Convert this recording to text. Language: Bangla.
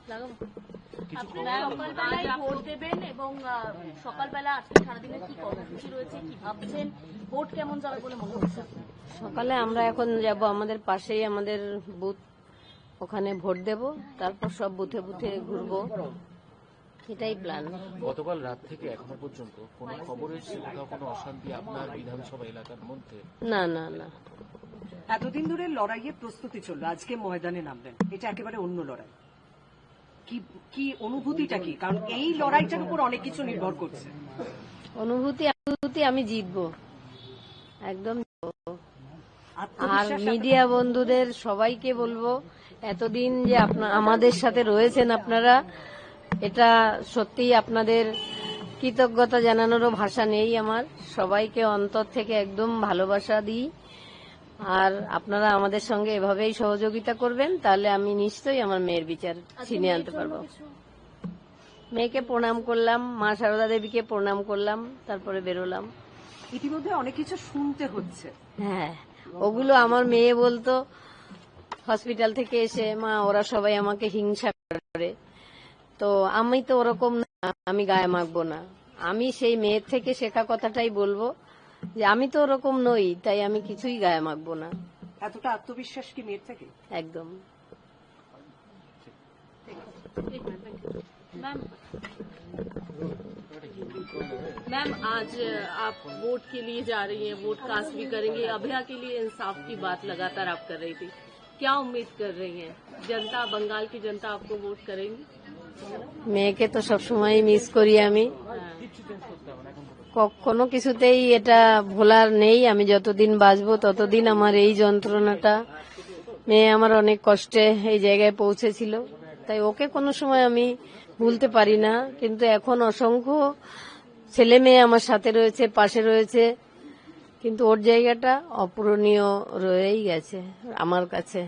সকালবেলায় ভোট দেবেন এবং সকালবেলা আজকে সারাদিনের কি কর্মসূচি রয়েছে, কি ভাবছেন, ভোট কেমন যাবে বলে মনে হচ্ছে? সকালে আমরা এখন যাব আমাদের পাশেই আমাদের বুথ, ওখানে ভোট দেব, তারপর সব বুথে বুথে ঘুরবো, এটাই প্ল্যান। গতকাল রাত থেকে এখনো পর্যন্ত কোনো খবর এসেছে কোথাও কোনো অশান্তি আপনার বিধানসভা এলাকার মধ্যে? না না না, এতদিন ধরে লড়াইয়ের প্রস্তুতি চললো, আজকে ময়দানে নামবেন, এটা একেবারে অন্য লড়াই। কি অনুভূতিটা কি? কারণ এই লড়াইটার উপর অনেক কিছু নির্ভর করছে। অনুভূতি আমি জিতবো, একদম জিতবো। আর মিডিয়া বন্ধুদের সবাইকে বলবো, এতদিন যে আমাদের সাথে রয়েছেন আপনারা, এটা সত্যি আপনাদের কৃতজ্ঞতা জানানোরও ভাষা নেই আমার। সবাইকে অন্তর থেকে একদম ভালোবাসা দিই, আর আপনারা আমাদের সঙ্গে এভাবেই সহযোগিতা করবেন, তাহলে আমি নিশ্চয়ই আমার মেয়ের বিচার ছিনিয়ে আনতে পারবো। মেয়েকে প্রণাম করলাম, মা সারদা দেবীকে প্রণাম করলাম, তারপরে বেরোলাম। ইতিমধ্যে অনেক কিছু শুনতে হচ্ছে। হ্যাঁ, ওগুলো আমার মেয়ে বলতো হসপিটাল থেকে এসে, মা ওরা সবাই আমাকে হিংসা করে, তো আমি তো ওরকম না, আমি গায়ে মাখবো না। আমি সেই মেয়ের থেকে শেখা কথাটাই বলবো, যে আমি তো ওরকম নই, তাই আমি কিছুই গায়ে মাখবো না। এতটা আত্মবিশ্বাস কি মেয়ের থেকে? একদম। मैम आज आप वोट के लिए जा रही हैं, वोट कास्ट भी करेंगे, अभया के लिए इंसाफ की बात लगातार आप कर रही थी, क्या उम्मीद कर रही हैं? जनता, बंगाल की जनता आपको वोट करेंगी? মেয়েকে তো সবসময় মিস করি আমি, কখনো কিছুতেই এটা ভোলার নেই। আমি যতদিন বাঁচবো ততদিন আমার এই যন্ত্রণাটা, মেয়ে আমার অনেক কষ্টে এই জায়গায় পৌঁছেছিল, তাই ওকে কোনো সময় আমি ভুলতে পারি না। কিন্তু এখন অসংখ্য ছেলে মেয়ে আমার সাথে রয়েছে, পাশে রয়েছে, কিন্তু ওর জায়গাটা অপূরণীয় রয়েই গেছে আমার কাছে।